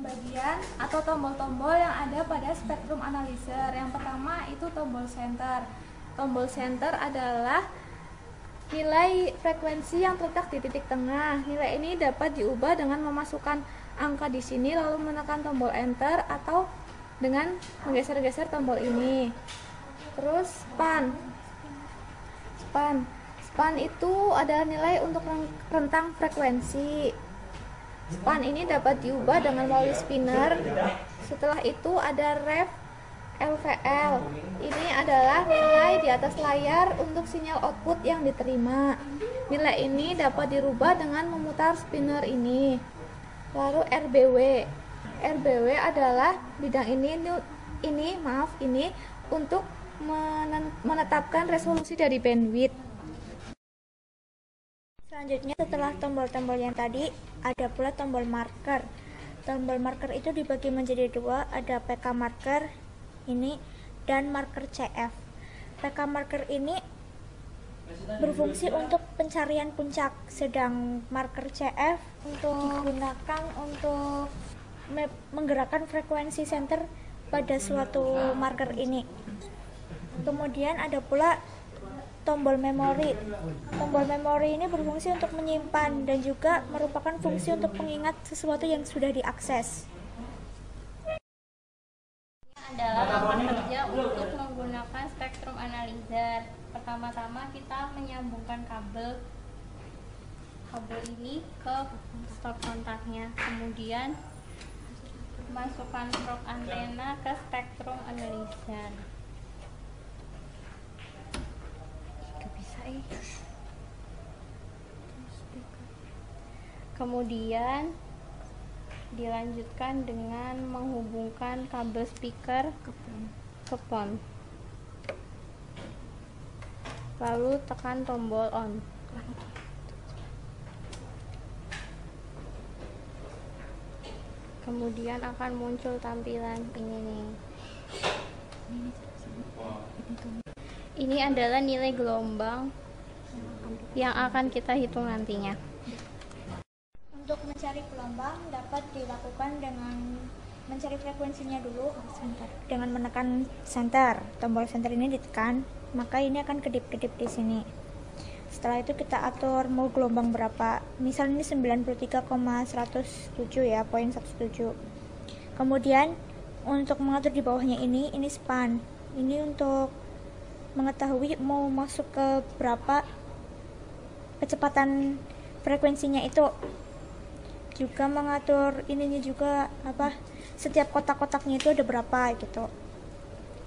bagian atau tombol-tombol yang ada pada spektrum analyzer. Yang pertama itu tombol center. Tombol center adalah nilai frekuensi yang terletak di titik tengah. Nilai ini dapat diubah dengan memasukkan angka di sini lalu menekan tombol enter atau dengan menggeser-geser tombol ini. Terus span itu adalah nilai untuk rentang frekuensi. Span ini dapat diubah dengan melalui spinner. Setelah itu ada ref LVL. Ini adalah nilai di atas layar untuk sinyal output yang diterima. Nilai ini dapat dirubah dengan memutar spinner ini. Lalu RBW adalah bidang ini untuk menetapkan resolusi dari bandwidth. Selanjutnya, setelah tombol-tombol yang tadi, ada pula tombol marker. Tombol marker itu dibagi menjadi dua, ada PK marker ini dan marker CF. PK marker ini berfungsi untuk pencarian puncak, sedang marker CF digunakan untuk menggerakkan frekuensi center pada suatu marker ini. Kemudian ada pula tombol memori. Tombol memori ini berfungsi untuk menyimpan dan juga merupakan fungsi untuk mengingat sesuatu yang sudah diakses. Ini adalah langkah kerja untuk menggunakan spektrum analyzer. Pertama-tama kita menyambungkan kabel ini ke stop kontaknya, kemudian masukkan probe antena ke spektrum analyzer. Kemudian dilanjutkan dengan menghubungkan kabel speaker ke pon. Lalu tekan tombol on. Kemudian akan muncul tampilan ini nih. Ini adalah nilai gelombang yang akan kita hitung nantinya. Untuk mencari gelombang dapat dilakukan dengan mencari frekuensinya dulu dengan menekan center. Tombol center ini ditekan, maka ini akan kedip-kedip di sini. Setelah itu kita atur mau gelombang berapa. Misal ini 93,107 ya, poin 17. Kemudian untuk mengatur di bawahnya ini span. Ini untuk mengetahui mau masuk ke berapa kecepatan frekuensinya itu. Juga mengatur ininya juga setiap kotak-kotaknya itu ada berapa gitu.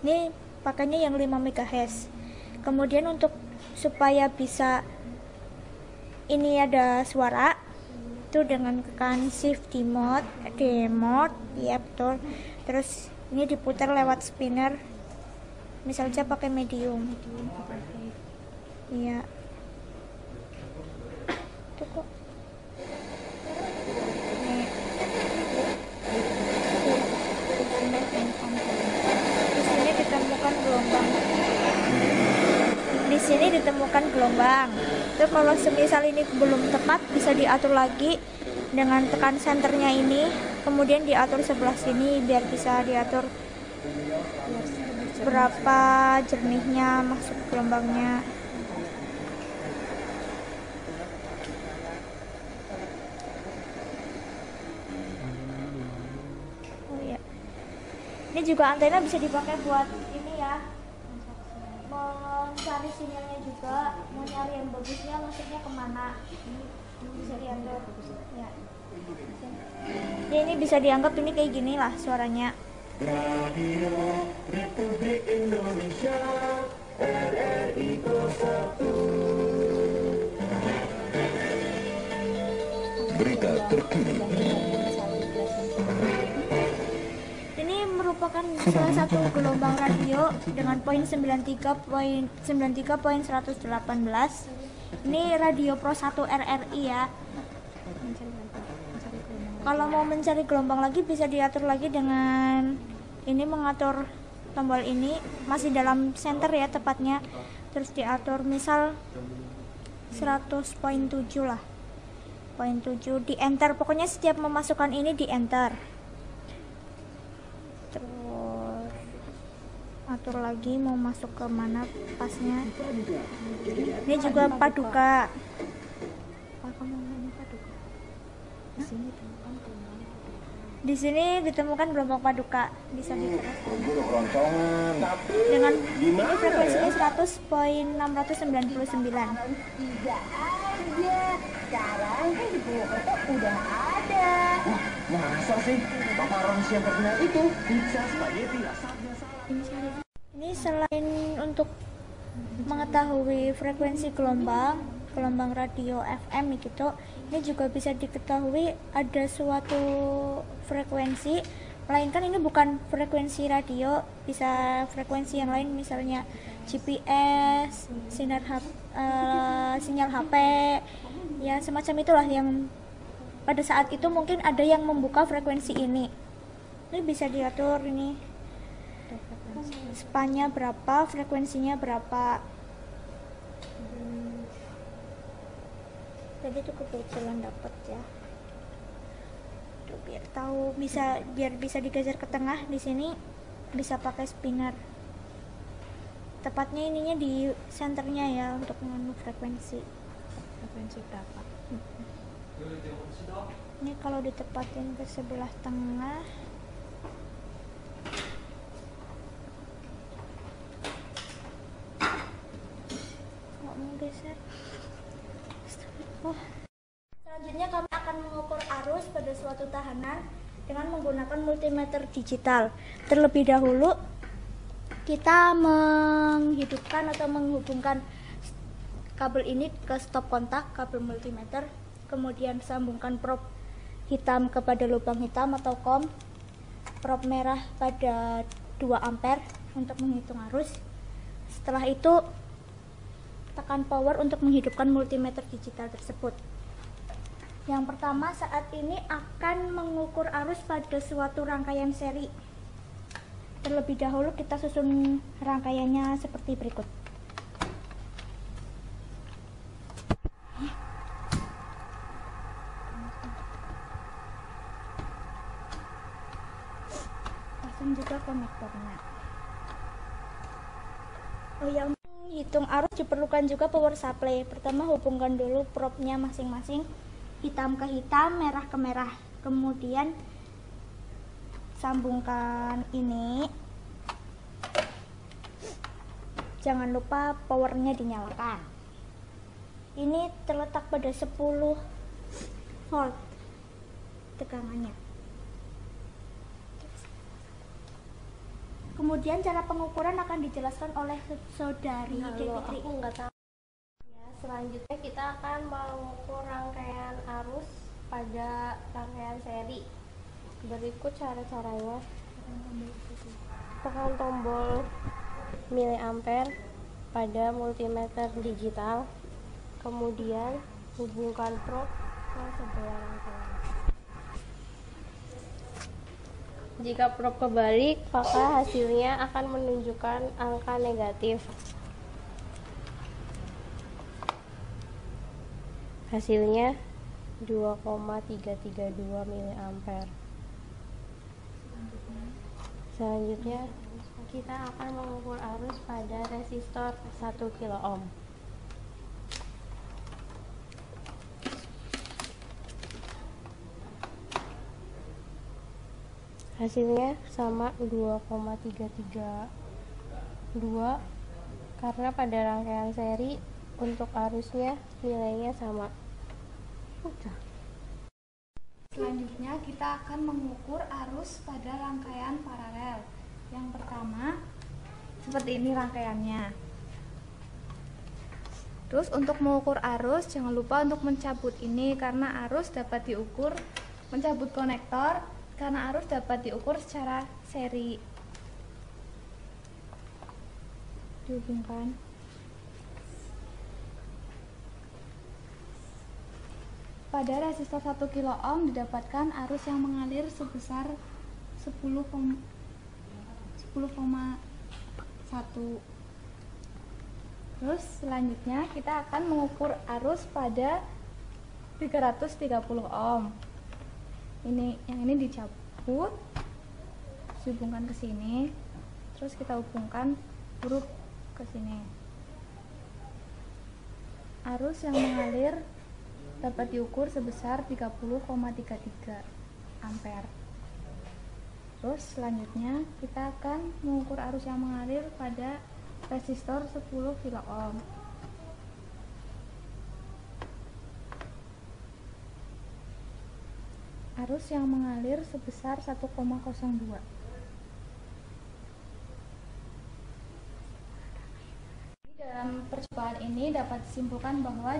Ini pakainya yang 5 MHz. Kemudian untuk supaya bisa ini ada suara itu dengan tekan shift D mode, ya betul. Terus ini diputar lewat spinner. Misalnya pakai medium. Iya. Itu kok. Di sini ditemukan gelombang. Itu kalau semisal ini belum tepat bisa diatur lagi dengan tekan senternya ini, kemudian diatur sebelah sini biar bisa diatur berapa jernihnya masuk gelombangnya. Oh ya. Ini juga antena bisa dipakai buat ini ya. Mencari sinyalnya juga, mau nyari yang bagusnya masuknya kemana, bisa diatur ya. Ini bisa dianggap ini kayak gini lah suaranya. Radio Republik Indonesia RRI 1. Berita terkini. Merupakan salah satu gelombang radio dengan poin 93.118. Ini radio Pro 1 RRI ya. Kalau mau mencari gelombang lagi bisa diatur lagi dengan ini, mengatur tombol ini masih dalam center ya tepatnya. Terus diatur misal 100.7 lah. Poin 7 di enter. Pokoknya setiap memasukkan ini di enter. Atur lagi mau masuk ke mana pasnya. Ini juga paduka. Di sini ditemukan gelombang paduka, bisa diteruskan. Keroncongan. Dengan Gimana frekuensinya ya? 100.699. Tidak aja. Sekarang kan di Purwokerto udah ada. Wah, masa sih? Paparan siang terkenal itu pizza spaghetti rasanya salah. Ini selain untuk mengetahui frekuensi gelombang radio FM gitu, ini juga bisa diketahui ada suatu frekuensi, melainkan ini bukan frekuensi radio, bisa frekuensi yang lain, misalnya GPS, sinyal HP, ya semacam itulah, yang pada saat itu mungkin ada yang membuka frekuensi ini. Ini bisa diatur, ini spannya berapa, frekuensinya berapa. Jadi cukup kebetulan dapat ya. Tuh, biar tahu, biar bisa digeser ke tengah, di sini bisa pakai spinner. Tepatnya ininya di senternya ya, untuk menganu frekuensi berapa. Ini kalau ditepatin ke sebelah tengah, nggak mau geser. Selanjutnya kami akan mengukur arus pada suatu tahanan dengan menggunakan multimeter digital. Terlebih dahulu kita menghidupkan atau menghubungkan kabel ini ke stop kontak kabel multimeter, kemudian sambungkan probe hitam kepada lubang hitam atau kom, probe merah pada 2 ampere untuk menghitung arus. Setelah itu tekan power untuk menghidupkan multimeter digital tersebut. Yang pertama, saat ini akan mengukur arus pada suatu rangkaian seri. Terlebih dahulu kita susun rangkaiannya seperti berikut. Pasang juga konektornya. Oh ya, hitung arus diperlukan juga power supply. Pertama, hubungkan dulu probe-nya masing-masing, hitam ke hitam, merah ke merah. Kemudian sambungkan ini. Jangan lupa powernya dinyalakan. Ini terletak pada 10 volt tegangannya. Kemudian cara pengukuran akan dijelaskan oleh saudari Devitri. Aku nggak tahu. Ya, selanjutnya kita akan mengukur rangkaian arus pada rangkaian seri. Berikut cara-caranya. Tekan tombol miliampere pada multimeter digital, kemudian hubungkan probe ke sebelah rangkaian. Jika probe kebalik, maka hasilnya akan menunjukkan angka negatif. Hasilnya 2,332 mA. Selanjutnya kita akan mengukur arus pada resistor 1 kilo ohm. Hasilnya sama 2,332 karena pada rangkaian seri untuk arusnya nilainya sama. Udah. Selanjutnya kita akan mengukur arus pada rangkaian paralel. Yang pertama, seperti ini rangkaiannya. Terus untuk mengukur arus, jangan lupa untuk mencabut ini karena arus dapat diukur, mencabut konektor karena arus dapat diukur secara seri. Dihubungkan. Pada resistor 1 kilo ohm didapatkan arus yang mengalir sebesar 10,1. Terus selanjutnya kita akan mengukur arus pada 330 ohm. Yang ini dicabut, dihubungkan ke sini, terus kita hubungkan huruf ke sini. Arus yang mengalir dapat diukur sebesar 30,33 ampere. Terus selanjutnya kita akan mengukur arus yang mengalir pada resistor 10 kilo ohm. Arus yang mengalir sebesar 1,02. Dalam percobaan ini dapat disimpulkan bahwa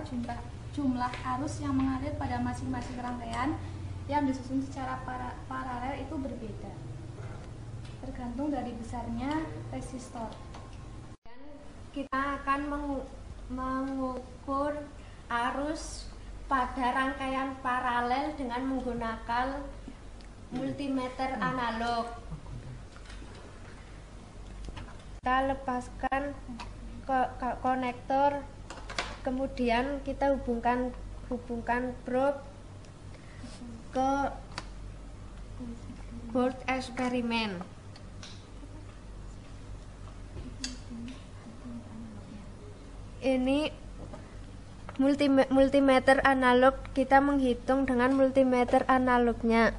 jumlah arus yang mengalir pada masing-masing rangkaian yang disusun secara paralel itu berbeda, tergantung dari besarnya resistor. Kita akan mengukur arus pada rangkaian paralel dengan menggunakan multimeter analog. Kita lepaskan konektor, kemudian kita hubungkan probe ke board eksperimen. Ini multimeter analog, kita menghitung dengan multimeter analognya.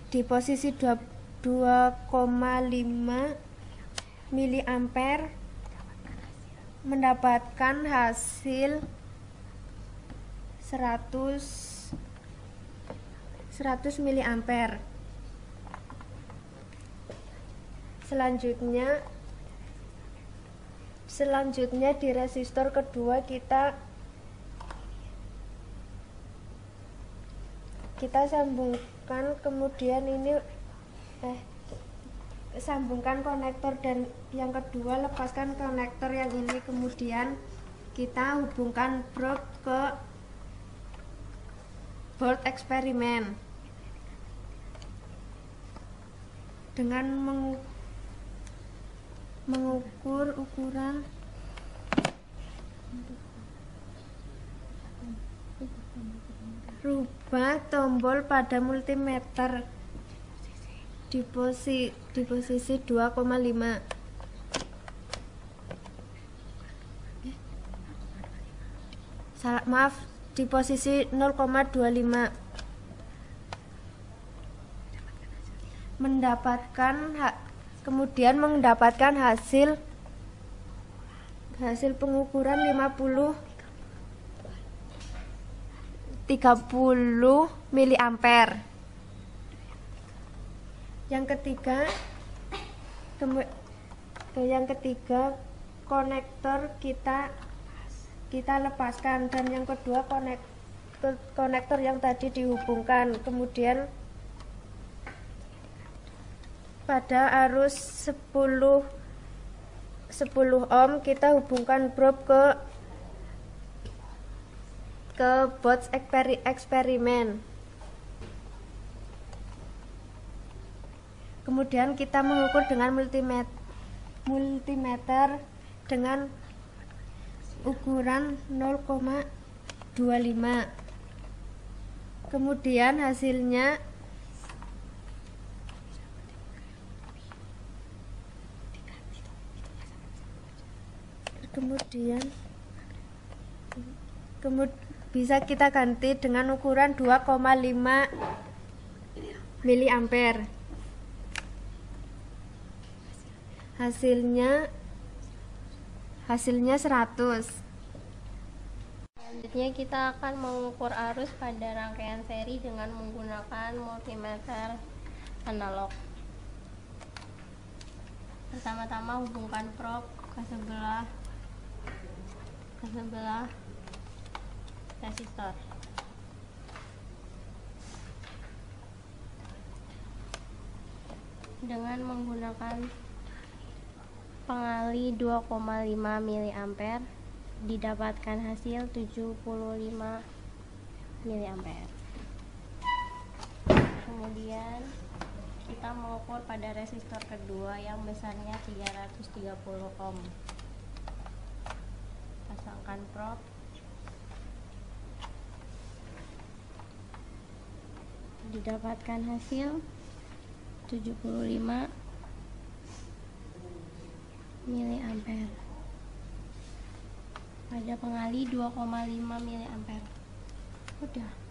Di posisi 2,5 miliampere mendapatkan hasil 100 miliampere. Selanjutnya di resistor kedua kita sambungkan, kemudian ini sambungkan konektor, dan yang kedua lepaskan konektor yang ini, kemudian kita hubungkan probe ke board eksperimen dengan mengukur ukuran rubah tombol pada multimeter di posisi 2,5. Maaf, di posisi 0,25. Kemudian mendapatkan hasil pengukuran 30 miliampere. Yang ketiga konektor kita lepaskan, dan yang kedua konektor yang tadi dihubungkan. Kemudian pada arus 10 ohm kita hubungkan probe ke board eksperimen. Kemudian kita mengukur dengan multimeter dengan ukuran 0,25. Kemudian hasilnya bisa kita ganti dengan ukuran 2,5 miliampere. Hasilnya 100. Selanjutnya kita akan mengukur arus pada rangkaian seri dengan menggunakan multimeter analog. Pertama-tama hubungkan probe ke sebelah resistor. Dengan menggunakan pengali 2,5 miliampere didapatkan hasil 75 miliampere. Kemudian kita mengukur pada resistor kedua yang besarnya 330 ohm. Pasangkan probe. Didapatkan hasil 75 miliampere. pada pengali 2,5 mA. Udah.